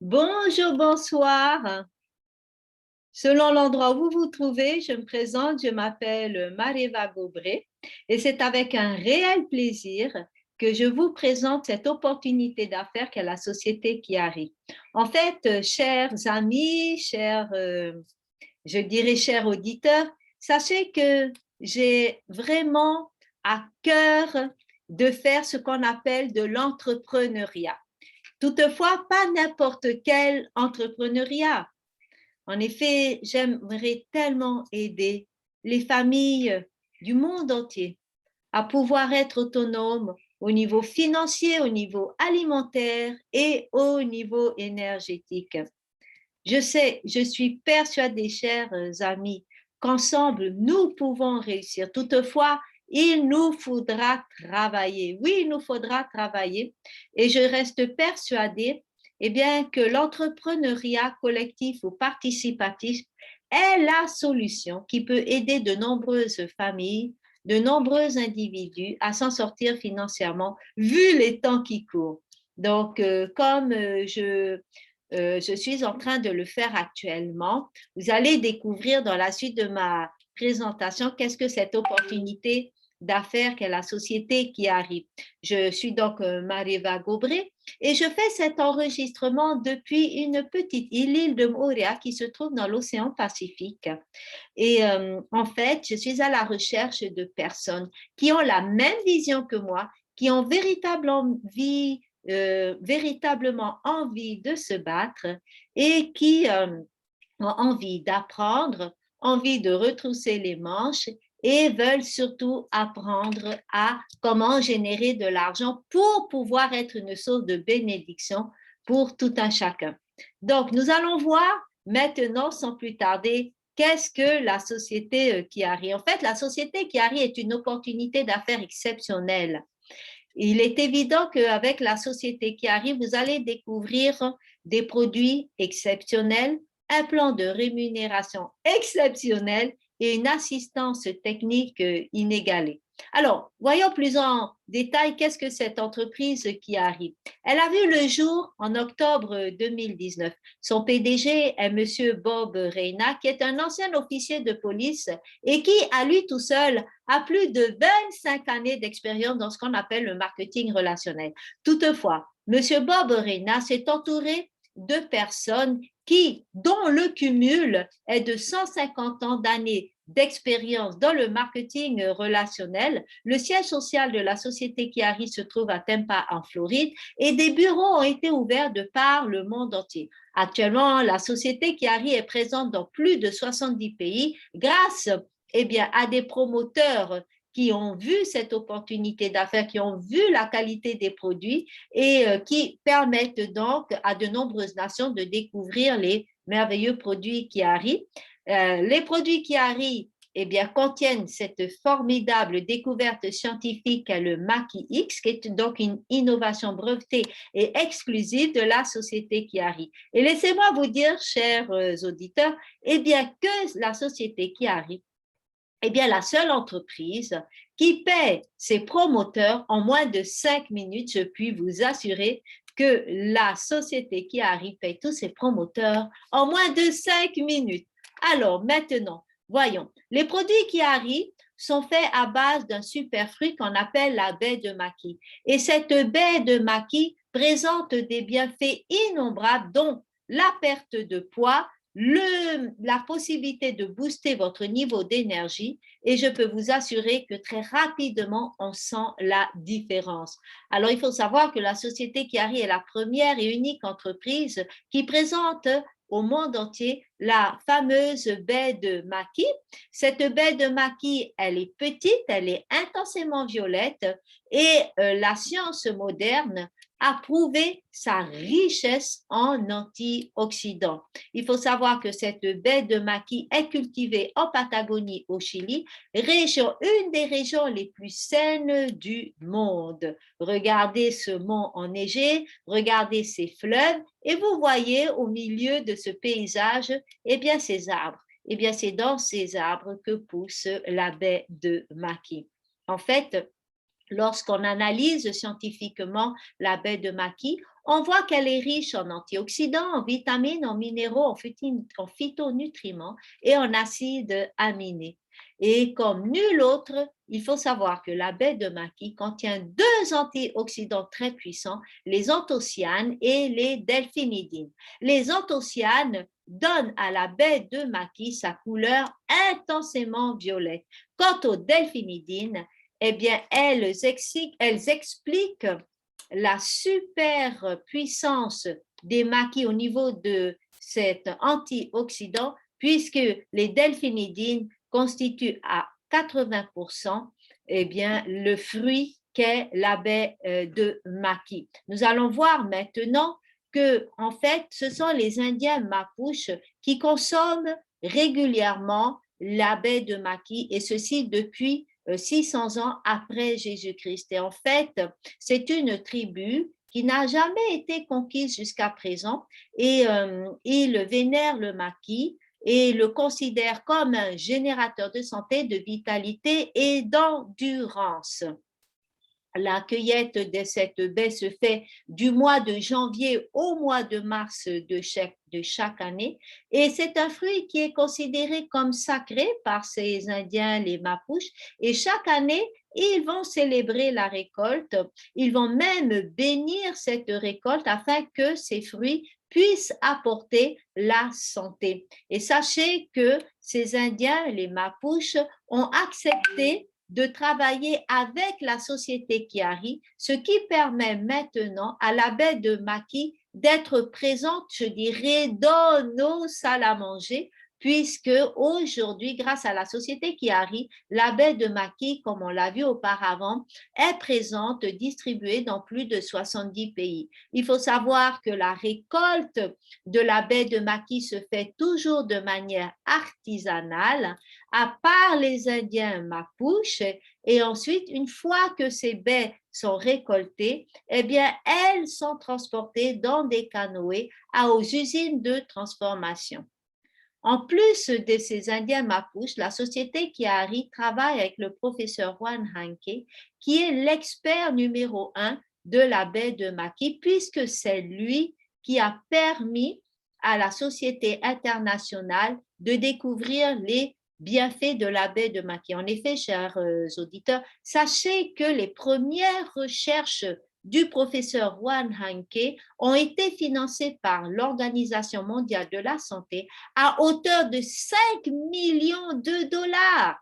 Bonjour, bonsoir. Selon l'endroit où vous vous trouvez, je me présente, je m'appelle Marieva Gobré et c'est avec un réel plaisir que je vous présente cette opportunité d'affaires qu'est la société qui arrive. En fait, chers amis, je dirais chers auditeurs, sachez que j'ai vraiment à cœur de faire ce qu'on appelle de l'entrepreneuriat. Toutefois, pas n'importe quel entrepreneuriat. En effet, j'aimerais tellement aider les familles du monde entier à pouvoir être autonomes au niveau financier, au niveau alimentaire et au niveau énergétique. Je sais, je suis persuadée, chers amis, qu'ensemble, nous pouvons réussir. Toutefois, il nous faudra travailler. Oui, il nous faudra travailler. Et je reste persuadée, eh bien, que l'entrepreneuriat collectif ou participatif est la solution qui peut aider de nombreuses familles, de nombreux individus à s'en sortir financièrement, vu les temps qui courent. Donc, comme je suis en train de le faire actuellement. Vous allez découvrir dans la suite de ma présentation qu'est-ce que cette opportunité d'affaires qu'est la société qui arrive. Je suis donc Marieva Gobré et je fais cet enregistrement depuis une petite île, l'île de Moorea, qui se trouve dans l'océan Pacifique. Et en fait, je suis à la recherche de personnes qui ont la même vision que moi, qui ont véritablement envie de se battre et qui ont envie d'apprendre, envie de retrousser les manches et veulent surtout apprendre à comment générer de l'argent pour pouvoir être une source de bénédiction pour tout un chacun. Donc, nous allons voir maintenant, sans plus tarder, qu'est-ce que la société qui arrive. En fait, la société qui arrive est une opportunité d'affaires exceptionnelle. Il est évident qu'avec la société qui arrive, vous allez découvrir des produits exceptionnels, un plan de rémunération exceptionnel et une assistance technique inégalée. Alors, voyons plus en détail qu'est-ce que cette entreprise qui arrive. Elle a vu le jour en octobre 2019. Son PDG est M. Bob Reyna, qui est un ancien officier de police et qui, à lui tout seul, a plus de 25 années d'expérience dans ce qu'on appelle le marketing relationnel. Toutefois, M. Bob Reyna s'est entouré de personnes dont le cumul est de 150 ans d'années d'expérience dans le marketing relationnel. Le siège social de la société Chiari se trouve à Tampa, en Floride, et des bureaux ont été ouverts de par le monde entier. Actuellement, la société Chiari est présente dans plus de 70 pays grâce à des promoteurs qui ont vu cette opportunité d'affaires, qui ont vu la qualité des produits et qui permettent donc à de nombreuses nations de découvrir les merveilleux produits qui arrivent. Les produits qui arrivent contiennent cette formidable découverte scientifique, le Maki X, qui est donc une innovation brevetée et exclusive de la société qui arrive. Et laissez-moi vous dire, chers auditeurs, que la société qui arrive, la seule entreprise qui paie ses promoteurs en moins de 5 minutes, je puis vous assurer que la société qui arrive paye tous ses promoteurs en moins de 5 minutes. Alors maintenant, voyons, les produits qui arrivent sont faits à base d'un superfruit qu'on appelle la baie de maquis. Et cette baie de maquis présente des bienfaits innombrables, dont la perte de poids, la possibilité de booster votre niveau d'énergie et je peux vous assurer que très rapidement, on sent la différence. Alors, il faut savoir que la société Chiari est la première et unique entreprise qui présente au monde entier la fameuse baie de maquis. Cette baie de maquis, elle est petite, elle est intensément violette et la science moderne a prouvé sa richesse en antioxydants. Il faut savoir que cette baie de maquis est cultivée en Patagonie au Chili, une des régions les plus saines du monde. Regardez ce mont enneigé, regardez ces fleuves et vous voyez au milieu de ce paysage, ces arbres. C'est dans ces arbres que pousse la baie de maquis. En fait, lorsqu'on analyse scientifiquement la baie de maquis, On voit qu'elle est riche en antioxydants, en vitamines, en minéraux, en phytonutriments et en acides aminés. Et comme nul autre, il faut savoir que la baie de maquis contient deux antioxydants très puissants, les anthocyanes et les delphinidines. Les anthocyanes donnent à la baie de maquis sa couleur intensément violette. Quant aux delphinidines, eh bien, elles expliquent la super puissance des maquis au niveau de cet antioxydant, puisque les delphinidines constituent à 80% eh bien, le fruit qu'est la baie de maquis. Nous allons voir maintenant que, en fait, ce sont les Indiens Mapuche qui consomment régulièrement la baie de maquis, et ceci depuis 600 ans après Jésus-Christ. Et en fait, c'est une tribu qui n'a jamais été conquise jusqu'à présent, et ils vénèrent le maquis et le considèrent comme un générateur de santé, de vitalité et d'endurance. La cueillette de cette baie se fait du mois de janvier au mois de mars de chaque année, et c'est un fruit qui est considéré comme sacré par ces Indiens, les Mapuches, et chaque année, ils vont célébrer la récolte, ils vont même bénir cette récolte afin que ces fruits puissent apporter la santé. Et sachez que ces Indiens, les Mapuches, ont accepté de travailler avec la société Chiari, ce qui permet maintenant à la baie de maquis d'être présente, je dirais, dans nos salles à manger, puisque aujourd'hui, grâce à la société Chiari, la baie de maquis, comme on l'a vu auparavant, est présente, distribuée dans plus de 70 pays. Il faut savoir que la récolte de la baie de maquis se fait toujours de manière artisanale, à part les Indiens Mapuche, et ensuite, une fois que ces baies sont récoltées, eh bien, elles sont transportées dans des canoës aux usines de transformation. En plus de ces Indiens Mapuche, la société Chiari travaille avec le professeur Juan Hanke, qui est l'expert numéro 1 de la baie de maquis, puisque c'est lui qui a permis à la société internationale de découvrir les bienfaits de la baie de maquis. En effet, chers auditeurs, sachez que les premières recherches du professeur Juan Hanke ont été financées par l'Organisation mondiale de la santé à hauteur de 5 millions de dollars.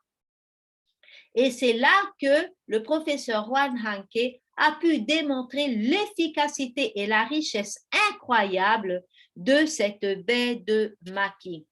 Et c'est là que le professeur Juan Hanke a pu démontrer l'efficacité et la richesse incroyable de cette baie de maquis.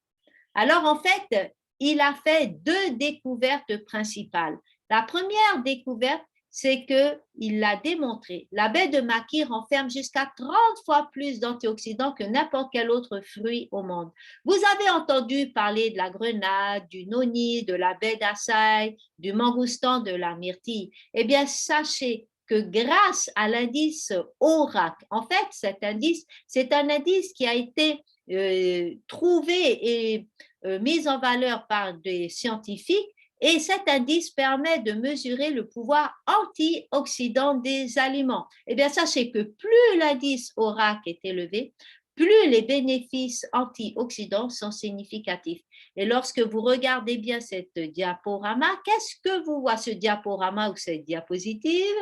Alors, en fait, il a fait deux découvertes principales. La première découverte, c'est qu'il l'a démontré. La baie de maquis renferme jusqu'à 30 fois plus d'antioxydants que n'importe quel autre fruit au monde. Vous avez entendu parler de la grenade, du noni, de la baie d'Açaï, du mangoustan, de la myrtille. Eh bien, sachez que grâce à l'indice ORAC, en fait, cet indice, c'est un indice qui a été trouvé et mis en valeur par des scientifiques, et cet indice permet de mesurer le pouvoir antioxydant des aliments. Eh bien, sachez que plus l'indice ORAC est élevé, plus les bénéfices antioxydants sont significatifs. Et lorsque vous regardez bien cette diaporama, qu'est-ce que vous voyez, ce diaporama ou cette diapositive?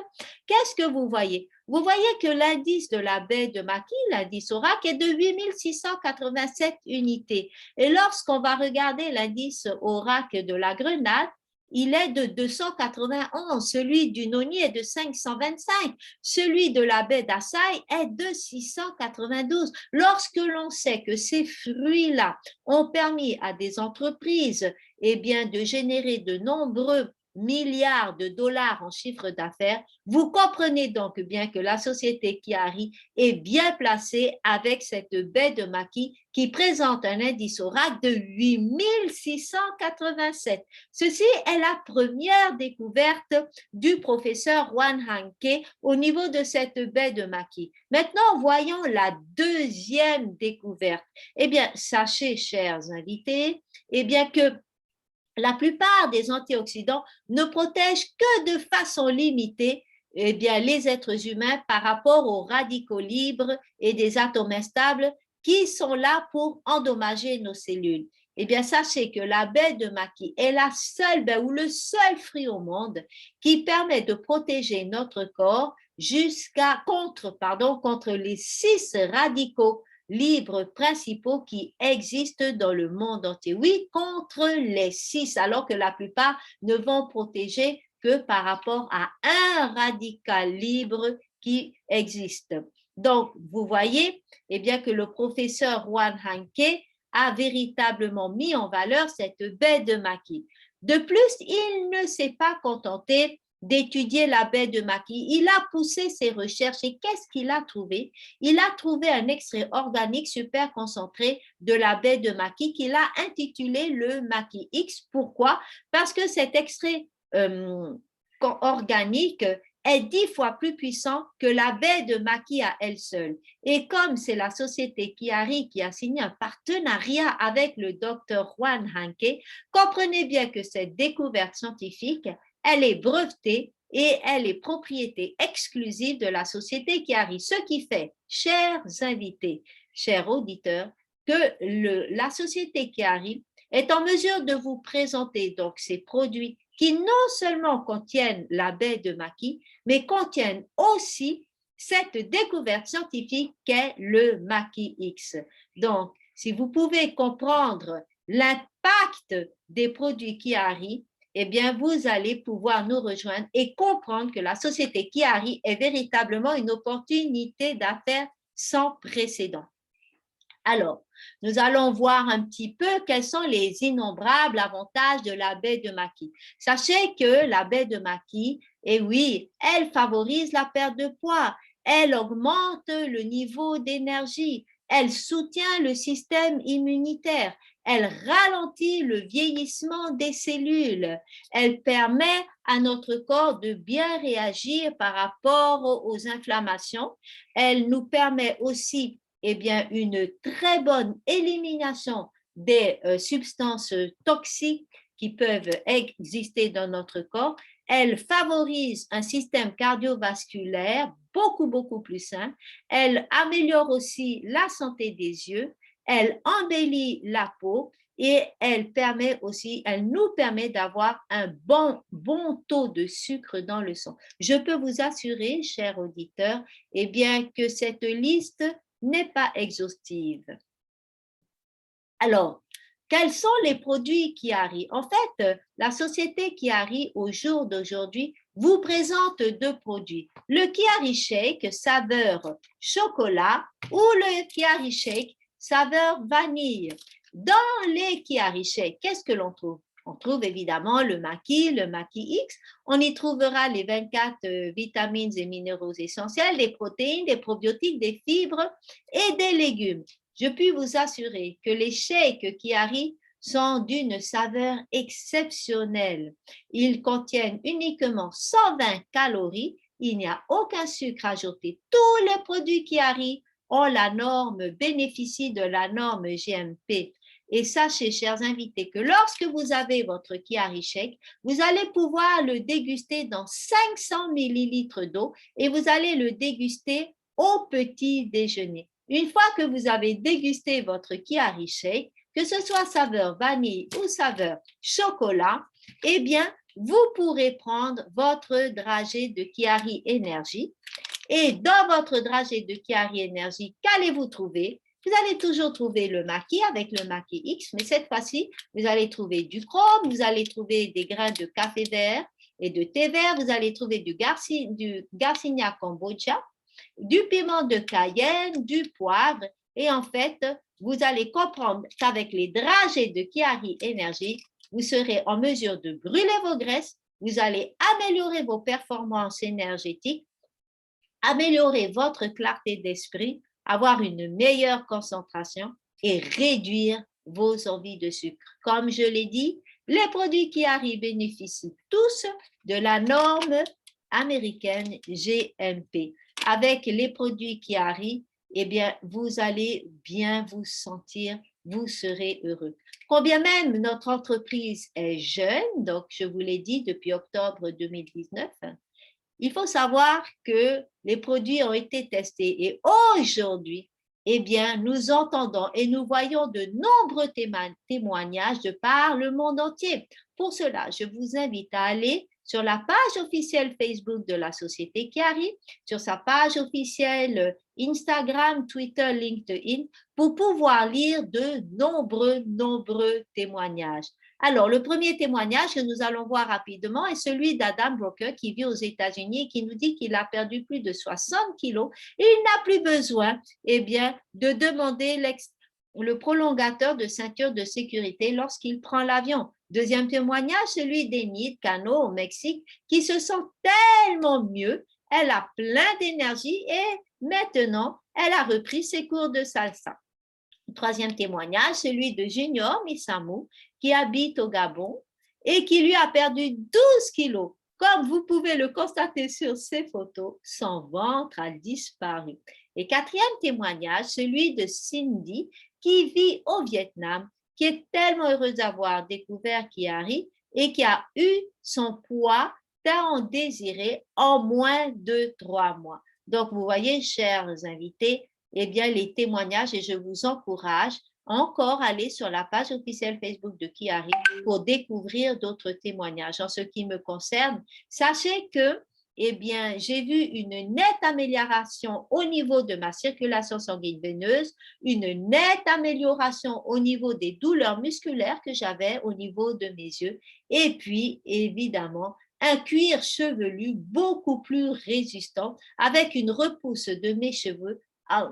Qu'est-ce que vous voyez? Vous voyez que l'indice de la baie de maquis, l'indice ORAC, est de 8687 unités. Et lorsqu'on va regarder l'indice ORAC de la grenade, il est de 291, celui du noni est de 525, celui de la baie d'Açaï est de 692. Lorsque l'on sait que ces fruits-là ont permis à des entreprises eh bien, de générer de nombreux milliards de dollars en chiffre d'affaires, vous comprenez donc bien que la société Chiari est bien placée avec cette baie de maquis qui présente un indice ORAC de 8687. Ceci est la première découverte du professeur Juan Hanke au niveau de cette baie de maquis. Maintenant, voyons la deuxième découverte. Eh bien, sachez, chers invités, eh bien que la plupart des antioxydants ne protègent que de façon limitée eh bien, les êtres humains par rapport aux radicaux libres et des atomes instables qui sont là pour endommager nos cellules. Eh bien, sachez que la baie de maquis est la seule baie ou le seul fruit au monde qui permet de protéger notre corps contre les 6 radicaux libres principaux qui existent dans le monde entier. Oui, contre les 6, alors que la plupart ne vont protéger que par rapport à un radical libre qui existe. Donc, vous voyez, eh bien que le professeur Juan Hanke a véritablement mis en valeur cette baie de maquis. De plus, il ne s'est pas contenté d'étudier la baie de maquis. Il a poussé ses recherches et qu'est-ce qu'il a trouvé? Il a trouvé un extrait organique super concentré de la baie de maquis qu'il a intitulé le maquis X. Pourquoi? Parce que cet extrait organique est 10 fois plus puissant que la baie de maquis à elle seule. Et comme c'est la société Chiari qui a signé un partenariat avec le docteur Juan Hanke, comprenez bien que cette découverte scientifique, elle est brevetée et elle est propriété exclusive de la société Chiari. Ce qui fait, chers invités, chers auditeurs, que la société Chiari est en mesure de vous présenter donc ces produits qui non seulement contiennent la baie de maquis, mais contiennent aussi cette découverte scientifique qu'est le maquis X. Donc, si vous pouvez comprendre l'impact des produits Chiari, eh bien, vous allez pouvoir nous rejoindre et comprendre que la société Chiari est véritablement une opportunité d'affaires sans précédent. Alors, nous allons voir un petit peu quels sont les innombrables avantages de la baie de maquis. Sachez que la baie de maquis, eh oui, elle favorise la perte de poids, elle augmente le niveau d'énergie, elle soutient le système immunitaire, elle ralentit le vieillissement des cellules, elle permet à notre corps de bien réagir par rapport aux inflammations, elle nous permet aussi eh bien, une très bonne élimination des substances toxiques qui peuvent exister dans notre corps. Elle favorise un système cardiovasculaire beaucoup plus sain. Elle améliore aussi la santé des yeux. Elle embellit la peau et elle nous permet d'avoir un bon taux de sucre dans le sang. Je peux vous assurer, chers auditeurs, eh bien, que cette liste n'est pas exhaustive. Alors, quels sont les produits Chiari? En fait, la société Chiari, au jour d'aujourd'hui, vous présente 2 produits. Le Chiari Shake saveur chocolat ou le Chiari Shake saveur vanille. Dans les Chiari Shake, qu'est-ce que l'on trouve? On trouve évidemment le maquis X. On y trouvera les 24 vitamines et minéraux essentiels, des protéines, des probiotiques, des fibres et des légumes. Je puis vous assurer que les shakes Chiari sont d'une saveur exceptionnelle. Ils contiennent uniquement 120 calories. Il n'y a aucun sucre ajouté. Tous les produits Chiari bénéficient de la norme GMP. Et sachez, chers invités, que lorsque vous avez votre Chiari Shake, vous allez pouvoir le déguster dans 500 millilitres d'eau et vous allez le déguster au petit déjeuner. Une fois que vous avez dégusté votre Chiari Shake, que ce soit saveur vanille ou saveur chocolat, eh bien, vous pourrez prendre votre dragée de Chiari Energy. Et dans votre dragée de Chiari Energy, qu'allez-vous trouver? Vous allez toujours trouver le maquis avec le maquis X, mais cette fois-ci, vous allez trouver du chrome, vous allez trouver des grains de café vert et de thé vert, vous allez trouver du Garcinia Cambogia, du piment de Cayenne, du poivre, et en fait, vous allez comprendre qu'avec les dragées de Chiari Energy, vous serez en mesure de brûler vos graisses, vous allez améliorer vos performances énergétiques, améliorer votre clarté d'esprit, avoir une meilleure concentration et réduire vos envies de sucre. Comme je l'ai dit, les produits Chiari bénéficient tous de la norme américaine GMP. Avec les produits Chiari, eh bien, vous allez bien vous sentir, vous serez heureux. Combien même notre entreprise est jeune, donc je vous l'ai dit depuis octobre 2019, il faut savoir que les produits ont été testés et aujourd'hui, eh bien, nous entendons et nous voyons de nombreux témoignages de par le monde entier. Pour cela, je vous invite à aller sur la page officielle Facebook de la société Chiari, sur sa page officielle Instagram, Twitter, LinkedIn, pour pouvoir lire de nombreux témoignages. Alors, le premier témoignage que nous allons voir rapidement est celui d'Adam Broker qui vit aux États-Unis et qui nous dit qu'il a perdu plus de 60 kilos et il n'a plus besoin, eh bien, de demander le prolongateur de ceinture de sécurité lorsqu'il prend l'avion. Deuxième témoignage, celui d'Enid Cano au Mexique qui se sent tellement mieux, elle a plein d'énergie et maintenant, elle a repris ses cours de salsa. Troisième témoignage, celui de Junior Misamou, qui habite au Gabon et qui lui a perdu 12 kilos. Comme vous pouvez le constater sur ces photos, son ventre a disparu. Et quatrième témoignage, celui de Cindy, qui vit au Vietnam, qui est tellement heureuse d'avoir découvert Chiari et qui a eu son poids tant désiré en moins de 3 mois. Donc, vous voyez, chers invités, eh bien, les témoignages et je vous encourage encore à aller sur la page officielle Facebook de Chiari pour découvrir d'autres témoignages. En ce qui me concerne, sachez que, eh bien, j'ai vu une nette amélioration au niveau de ma circulation sanguine veineuse, une nette amélioration au niveau des douleurs musculaires que j'avais au niveau de mes yeux et puis, évidemment, un cuir chevelu beaucoup plus résistant avec une repousse de mes cheveux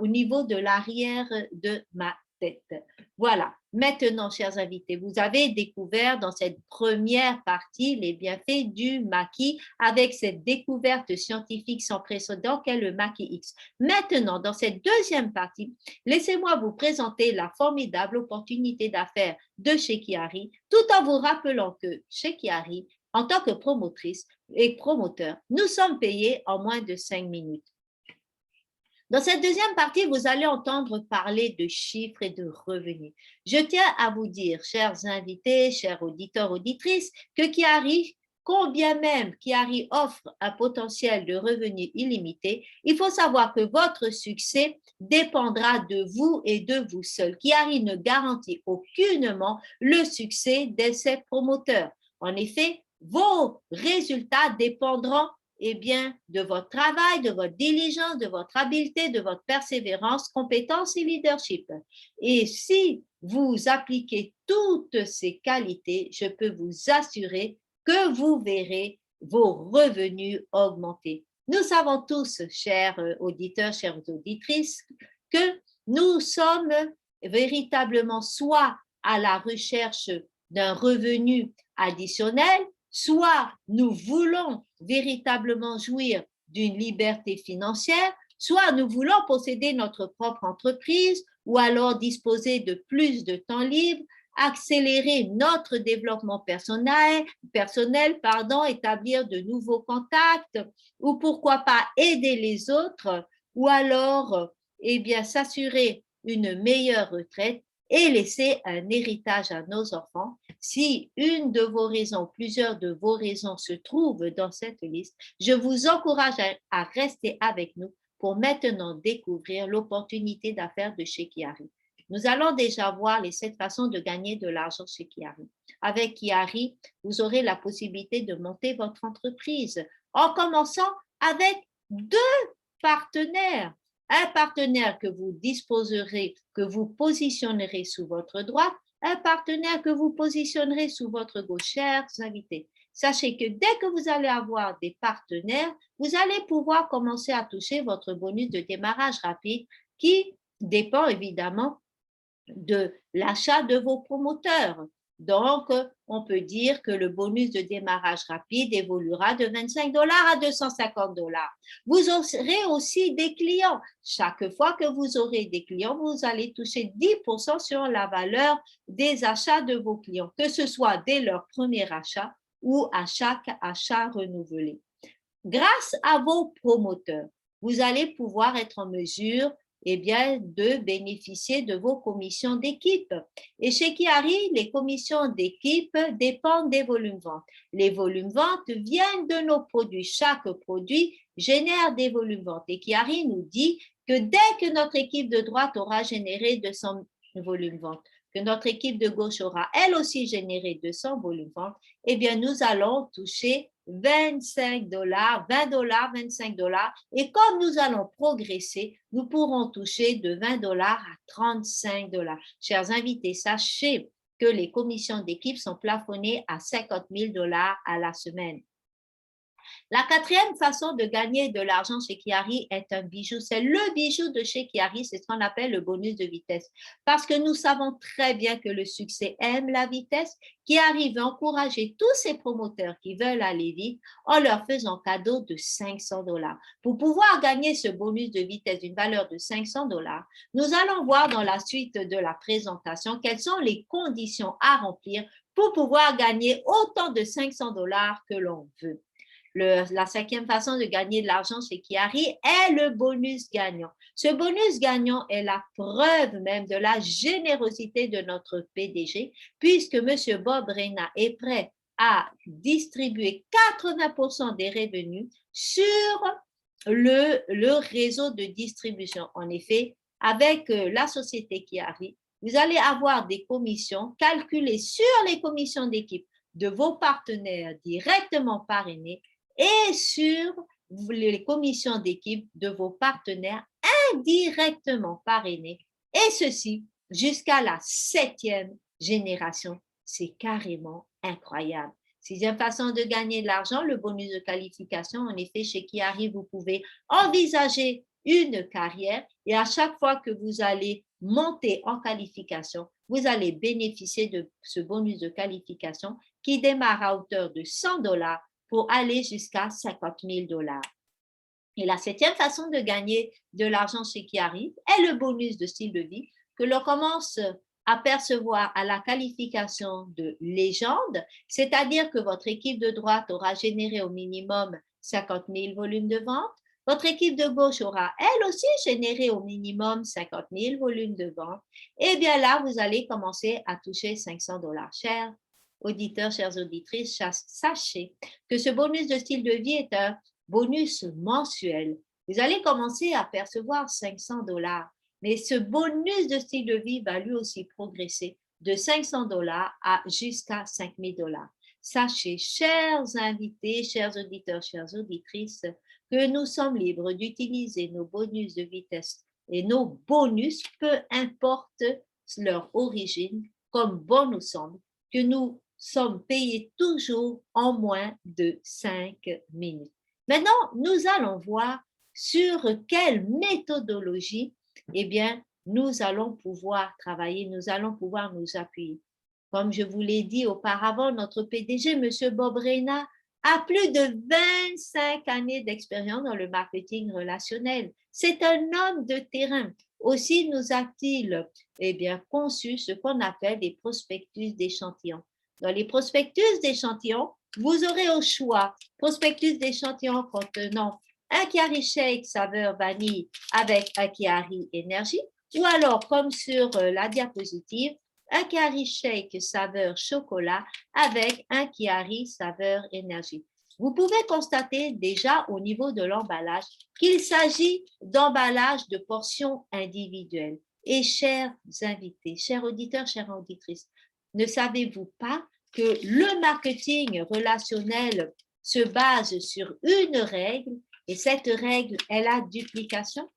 au niveau de l'arrière de ma tête. Voilà. Maintenant, chers invités, vous avez découvert dans cette première partie les bienfaits du maquis avec cette découverte scientifique sans précédent qu'est le maquis X. Maintenant, dans cette deuxième partie, laissez-moi vous présenter la formidable opportunité d'affaires de chez Chiari, tout en vous rappelant que chez Chiari, en tant que promotrice et promoteur, nous sommes payés en moins de 5 minutes. Dans cette deuxième partie, vous allez entendre parler de chiffres et de revenus. Je tiens à vous dire, chers invités, chers auditeurs, auditrices, que Chiari, combien même Chiari offre un potentiel de revenus illimité, il faut savoir que votre succès dépendra de vous et de vous seul. Chiari ne garantit aucunement le succès de ses promoteurs. En effet, vos résultats dépendront eh bien, de votre travail, de votre diligence, de votre habileté, de votre persévérance, compétence et leadership. Et si vous appliquez toutes ces qualités, je peux vous assurer que vous verrez vos revenus augmenter. Nous savons tous, chers auditeurs, chères auditrices, que nous sommes véritablement soit à la recherche d'un revenu additionnel, soit nous voulons véritablement jouir d'une liberté financière, soit nous voulons posséder notre propre entreprise ou alors disposer de plus de temps libre, accélérer notre développement personnel, établir de nouveaux contacts ou pourquoi pas aider les autres ou alors eh bien s'assurer une meilleure retraite et laisser un héritage à nos enfants. Si une de vos raisons, plusieurs de vos raisons se trouvent dans cette liste, je vous encourage à rester avec nous pour maintenant découvrir l'opportunité d'affaires de chez Chiari. Nous allons déjà voir les 7 façons de gagner de l'argent chez Chiari. Avec Chiari, vous aurez la possibilité de monter votre entreprise en commençant avec 2 partenaires. Un partenaire que vous disposerez, que vous positionnerez sous votre droite, un partenaire que vous positionnerez sous votre gauche, chers invités. Sachez que dès que vous allez avoir des partenaires, vous allez pouvoir commencer à toucher votre bonus de démarrage rapide qui dépend évidemment de l'achat de vos promoteurs. Donc, on peut dire que le bonus de démarrage rapide évoluera de 25 $ à 250 $. Vous aurez aussi des clients. Chaque fois que vous aurez des clients, vous allez toucher 10% sur la valeur des achats de vos clients, que ce soit dès leur premier achat ou à chaque achat renouvelé. Grâce à vos promoteurs, vous allez pouvoir être en mesure eh bien, de bénéficier de vos commissions d'équipe. Et chez Chiari, les commissions d'équipe dépendent des volumes ventes. Les volumes ventes viennent de nos produits. Chaque produit génère des volumes ventes. Et Chiari nous dit que dès que notre équipe de droite aura généré 200 volumes ventes, que notre équipe de gauche aura elle aussi généré 200 volumes ventes, eh bien, nous allons toucher 25 dollars, 20 dollars, 25 dollars. Et comme nous allons progresser, nous pourrons toucher de 20 dollars à 35 dollars. Chers invités, sachez que les commissions d'équipe sont plafonnées à 50 000 dollars à la semaine. La quatrième façon de gagner de l'argent chez Chiari est un bijou. C'est le bijou de chez Chiari, c'est ce qu'on appelle le bonus de vitesse. Parce que nous savons très bien que le succès aime la vitesse, Chiari veut encourager tous ces promoteurs qui veulent aller vite en leur faisant cadeau de 500 dollars. Pour pouvoir gagner ce bonus de vitesse d'une valeur de 500 dollars, nous allons voir dans la suite de la présentation quelles sont les conditions à remplir pour pouvoir gagner autant de 500 dollars que l'on veut. La cinquième façon de gagner de l'argent chez Chiari est le bonus gagnant. Ce bonus gagnant est la preuve même de la générosité de notre PDG, puisque M. Bob Reyna est prêt à distribuer 80% des revenus sur le réseau de distribution. En effet, avec la société Chiari, vous allez avoir des commissions calculées sur les commissions d'équipe de vos partenaires directement parrainés et sur les commissions d'équipe de vos partenaires indirectement parrainés, et ceci jusqu'à la 7e génération. C'est carrément incroyable. Sixième façon de gagner de l'argent, le bonus de qualification. En effet, chez Chiari, vous pouvez envisager une carrière et à chaque fois que vous allez monter en qualification, vous allez bénéficier de ce bonus de qualification qui démarre à hauteur de 100 dollars pour aller jusqu'à 50 000 dollars. Et la septième façon de gagner de l'argent chez Chiari est le bonus de style de vie que l'on commence à percevoir à la qualification de légende, c'est-à-dire que votre équipe de droite aura généré au minimum 50 000 volumes de vente, votre équipe de gauche aura elle aussi généré au minimum 50 000 volumes de vente, et bien là, vous allez commencer à toucher 500 dollars. Chers auditeurs, chères auditrices, sachez que ce bonus de style de vie est un bonus mensuel. Vous allez commencer à percevoir 500 dollars, mais ce bonus de style de vie va lui aussi progresser de 500 dollars à jusqu'à 5 000 dollars. Sachez, chers invités, chers auditeurs, chères auditrices, que nous sommes libres d'utiliser nos bonus de vitesse et nos bonus, peu importe leur origine, comme bon nous semble, que nous sommes payés toujours en moins de 5 minutes. Maintenant, nous allons voir sur quelle méthodologie, eh bien, nous allons pouvoir travailler, nous allons pouvoir nous appuyer. Comme je vous l'ai dit auparavant, notre PDG, M. Bob Reyna, a plus de 25 années d'expérience dans le marketing relationnel. C'est un homme de terrain. Aussi nous a-t-il eh bien, conçu ce qu'on appelle des prospectus d'échantillons. Dans les prospectus d'échantillons, vous aurez au choix prospectus d'échantillons contenant un Chiari Shake saveur vanille avec un Chiari énergie, ou alors, comme sur la diapositive, un Chiari Shake saveur chocolat avec un Chiari saveur énergie. Vous pouvez constater déjà au niveau de l'emballage qu'il s'agit d'emballage de portions individuelles. Et chers invités, chers auditeurs, chères auditrices, ne savez-vous pas que le marketing relationnel se base sur une règle et cette règle est la duplication?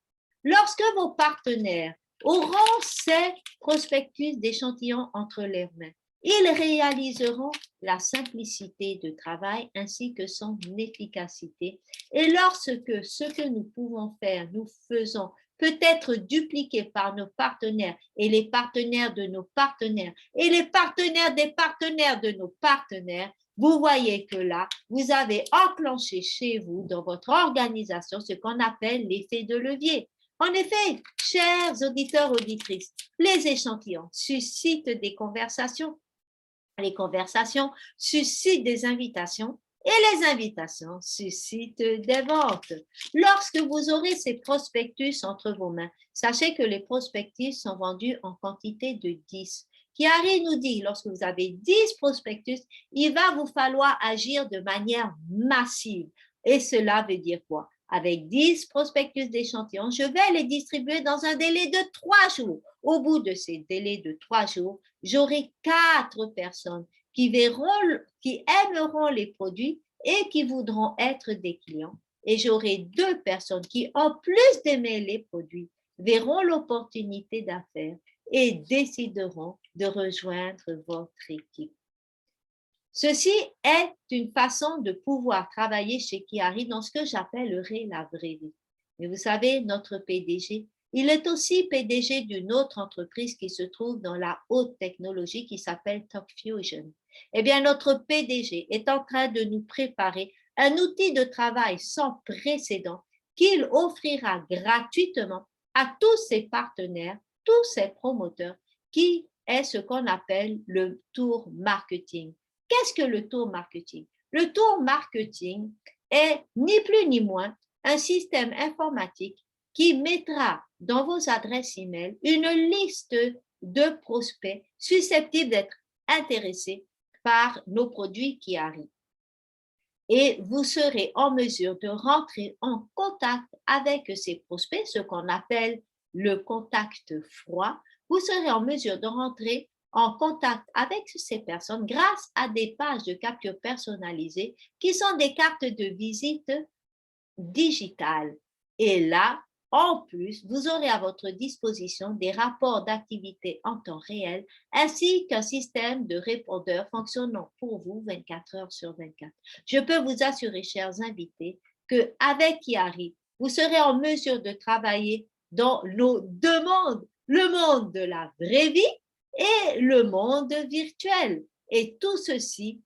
Lorsque vos partenaires auront ces prospectus d'échantillons entre leurs mains, ils réaliseront la simplicité de travail ainsi que son efficacité. Et lorsque ce que nous pouvons faire, nous faisons peut être dupliqué par nos partenaires et les partenaires de nos partenaires et les partenaires des partenaires de nos partenaires, vous voyez que là, vous avez enclenché chez vous, dans votre organisation, ce qu'on appelle l'effet de levier. En effet, chers auditeurs, auditrices, les échantillons suscitent des conversations. Les conversations suscitent des invitations et les invitations suscitent des ventes. Lorsque vous aurez ces prospectus entre vos mains, sachez que les prospectus sont vendus en quantité de 10. Chiari nous dit, lorsque vous avez 10 prospectus, il va vous falloir agir de manière massive. Et cela veut dire quoi? Avec 10 prospectus d'échantillons, je vais les distribuer dans un délai de 3 jours. Au bout de ces délais de 3 jours, j'aurai 4 personnes qui aimeront les produits et qui voudront être des clients. Et j'aurai 2 personnes qui, en plus d'aimer les produits, verront l'opportunité d'affaires et décideront de rejoindre votre équipe. Ceci est une façon de pouvoir travailler chez Chiari dans ce que j'appellerais la vraie vie. Mais vous savez, notre PDG, il est aussi PDG d'une autre entreprise qui se trouve dans la haute technologie qui s'appelle TalkFusion. Eh bien, notre PDG est en train de nous préparer un outil de travail sans précédent qu'il offrira gratuitement à tous ses partenaires, tous ses promoteurs, qui est ce qu'on appelle le tour marketing. Qu'est-ce que le tour marketing? Le tour marketing est ni plus ni moins un système informatique qui mettra dans vos adresses email une liste de prospects susceptibles d'être intéressés par nos produits qui arrivent. Et vous serez en mesure de rentrer en contact avec ces prospects, ce qu'on appelle le contact froid. Vous serez en mesure de rentrer en contact avec ces personnes grâce à des pages de capture personnalisées qui sont des cartes de visite digitales. Et là, en plus, vous aurez à votre disposition des rapports d'activité en temps réel ainsi qu'un système de répondeurs fonctionnant pour vous 24 heures sur 24. Je peux vous assurer, chers invités, qu'avec Chiari, vous serez en mesure de travailler dans nos deux mondes, le monde de la vraie vie et le monde virtuel. Et tout ceci,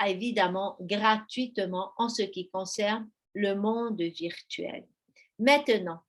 évidemment, gratuitement en ce qui concerne le monde virtuel. Maintenant,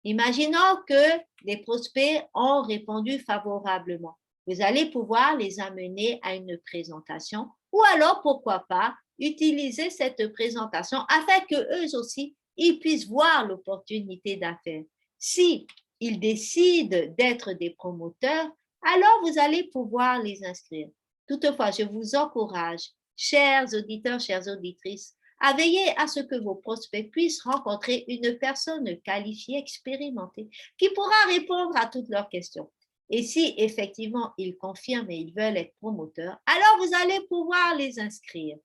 imaginons que les prospects ont répondu favorablement. Vous allez pouvoir les amener à une présentation ou alors, pourquoi pas, utiliser cette présentation afin qu'eux aussi, ils puissent voir l'opportunité d'affaires. Si ils décident d'être des promoteurs, alors vous allez pouvoir les inscrire. Toutefois, je vous encourage, chers auditeurs, chères auditrices, à veiller à ce que vos prospects puissent rencontrer une personne qualifiée, expérimentée, qui pourra répondre à toutes leurs questions. Et si effectivement ils confirment et ils veulent être promoteurs, alors vous allez pouvoir les inscrire.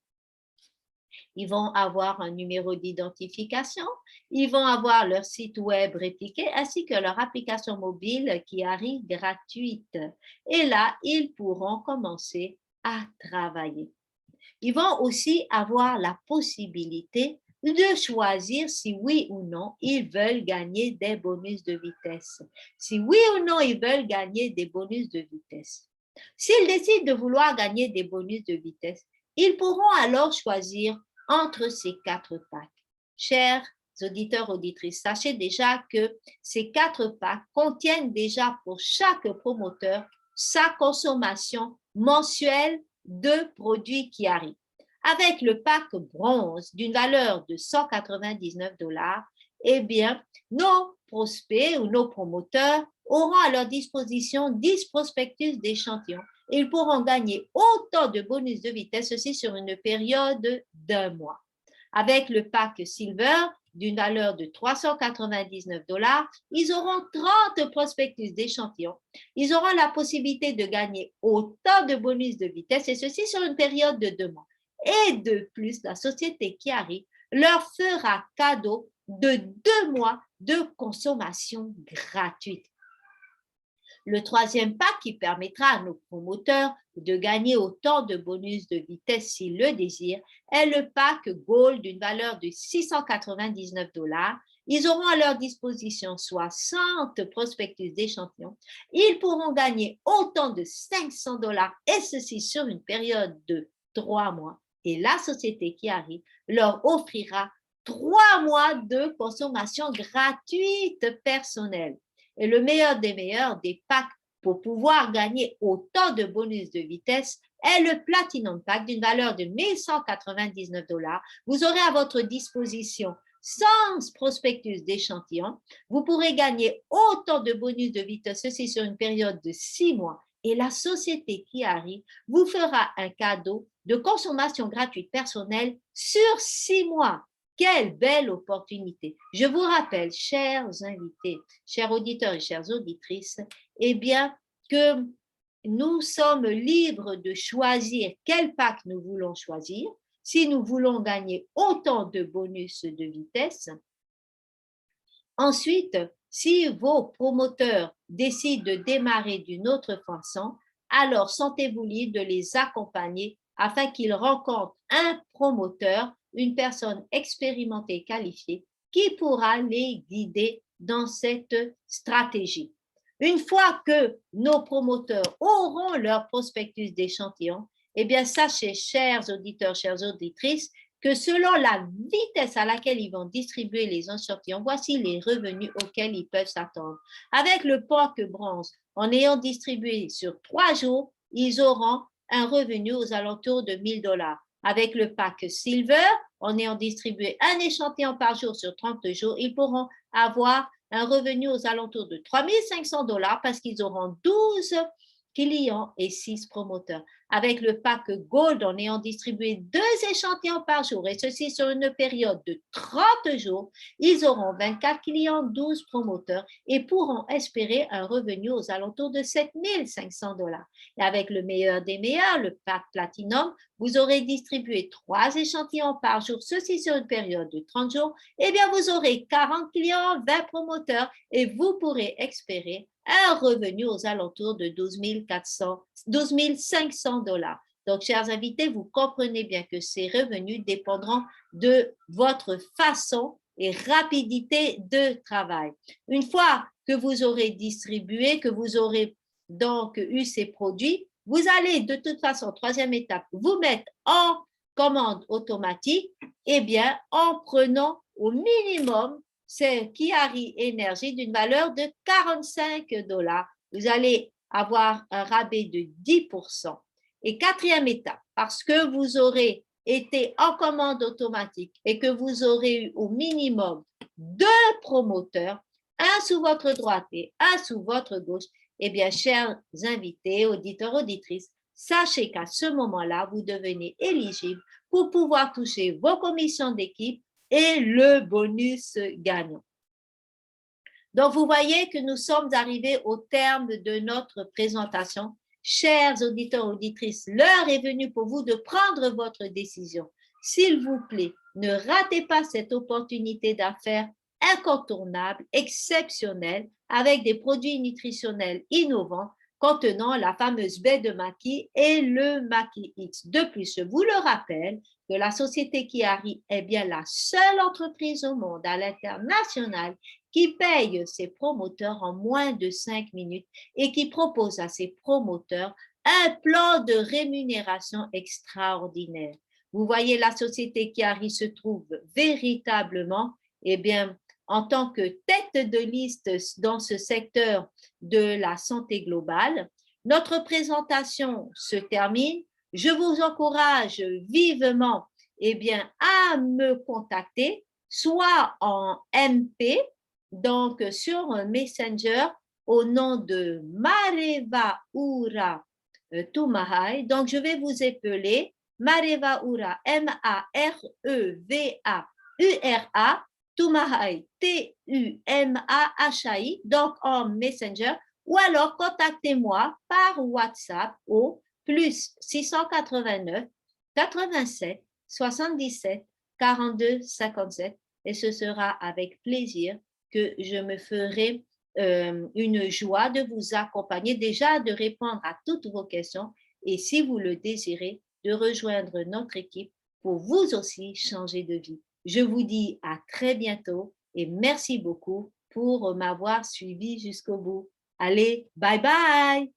Ils vont avoir un numéro d'identification, ils vont avoir leur site web répliqué ainsi que leur application mobile qui arrive gratuite. Et là, ils pourront commencer à travailler. Ils vont aussi avoir la possibilité de choisir si oui ou non ils veulent gagner des bonus de vitesse. Si oui ou non ils veulent gagner des bonus de vitesse. S'ils décident de vouloir gagner des bonus de vitesse, ils pourront alors choisir entre ces 4 packs. Chers auditeurs, auditrices, sachez déjà que ces 4 packs contiennent déjà pour chaque promoteur sa consommation mensuelle de produits qui arrivent. Avec le pack bronze d'une valeur de 199 $, eh bien, nos prospects ou nos promoteurs auront à leur disposition 10 prospectus d'échantillons et ils pourront gagner autant de bonus de vitesse, ceci sur une période d'1 mois. Avec le pack Silver d'une valeur de 399 $, ils auront 30 prospectus d'échantillons. Ils auront la possibilité de gagner autant de bonus de vitesse et ceci sur une période de 2 mois. Et de plus, la société Chiari leur fera cadeau de 2 mois de consommation gratuite. Le troisième pack qui permettra à nos promoteurs de gagner autant de bonus de vitesse s'ils le désirent est le pack Gold d'une valeur de 699 $. Ils auront à leur disposition 60 prospectus d'échantillons. Ils pourront gagner autant de 500 $ et ceci sur une période de 3 mois. Et la société Chiari leur offrira 3 mois de consommation gratuite personnelle. Et le meilleur des meilleurs, des packs pour pouvoir gagner autant de bonus de vitesse est le Platinum Pack d'une valeur de $1,199. Vous aurez à votre disposition sans prospectus d'échantillon. Vous pourrez gagner autant de bonus de vitesse, ceci sur une période de 6 mois. Et la société Kiari vous fera un cadeau de consommation gratuite personnelle sur 6 mois. Quelle belle opportunité. Je vous rappelle, chers invités, chers auditeurs et chères auditrices, eh bien, que nous sommes libres de choisir quel pack nous voulons choisir. Si nous voulons gagner autant de bonus de vitesse. Ensuite, si vos promoteurs décident de démarrer d'une autre façon, alors sentez-vous libre de les accompagner afin qu'ils rencontrent un promoteur, une personne expérimentée et qualifiée qui pourra les guider dans cette stratégie. Une fois que nos promoteurs auront leur prospectus d'échantillon, eh bien, sachez, chers auditeurs, chères auditrices, que selon la vitesse à laquelle ils vont distribuer les échantillons, voici les revenus auxquels ils peuvent s'attendre. Avec le pack bronze, en ayant distribué sur 3 jours, ils auront un revenu aux alentours de $1,000. Avec le pack silver, en ayant distribué un échantillon par jour sur 30 jours, ils pourront avoir un revenu aux alentours de $3,500 parce qu'ils auront 12 clients et 6 promoteurs. Avec le pack Gold, en ayant distribué 2 échantillons par jour, et ceci sur une période de 30 jours, ils auront 24 clients, 12 promoteurs et pourront espérer un revenu aux alentours de $7,500. Et avec le meilleur des meilleurs, le pack Platinum, vous aurez distribué 3 échantillons par jour, ceci sur une période de 30 jours, eh bien vous aurez 40 clients, 20 promoteurs et vous pourrez espérer un revenu aux alentours de $12,500. Donc, chers invités, vous comprenez bien que ces revenus dépendront de votre façon et rapidité de travail. Une fois que vous aurez distribué, que vous aurez donc eu ces produits, vous allez de toute façon, troisième étape, vous mettre en commande automatique, eh bien, en prenant au minimum c'est Kiari Énergie d'une valeur de $45. Vous allez avoir un rabais de 10%. Et quatrième étape, parce que vous aurez été en commande automatique et que vous aurez eu au minimum 2 promoteurs, un sous votre droite et un sous votre gauche, eh bien, chers invités, auditeurs, auditrices, sachez qu'à ce moment-là, vous devenez éligible pour pouvoir toucher vos commissions d'équipe et le bonus gagnant. Donc, vous voyez que nous sommes arrivés au terme de notre présentation. Chers auditeurs, auditrices, l'heure est venue pour vous de prendre votre décision. S'il vous plaît, ne ratez pas cette opportunité d'affaires incontournable, exceptionnelle, avec des produits nutritionnels innovants contenant la fameuse baie de maquis et le maquis X. De plus, je vous le rappelle que la société Kiari est bien la seule entreprise au monde à l'international qui paye ses promoteurs en moins de 5 minutes et qui propose à ses promoteurs un plan de rémunération extraordinaire. Vous voyez, la société Kiari se trouve véritablement, eh bien, en tant que tête de liste dans ce secteur de la santé globale. Notre présentation se termine. Je vous encourage vivement eh bien, à me contacter, soit en MP, donc sur Messenger, au nom de Mareva Ura Tumahai. Donc, je vais vous épeler Mareva Ura, M-A-R-E-V-A-U-R-A, Tumahai, T-U-M-A-H-A-I, donc en Messenger, ou alors contactez-moi par WhatsApp au plus 689 87 77 42 57 et ce sera avec plaisir que je me ferai une joie de vous accompagner, déjà de répondre à toutes vos questions et si vous le désirez, de rejoindre notre équipe pour vous aussi changer de vie. Je vous dis à très bientôt et merci beaucoup pour m'avoir suivi jusqu'au bout. Allez, bye bye!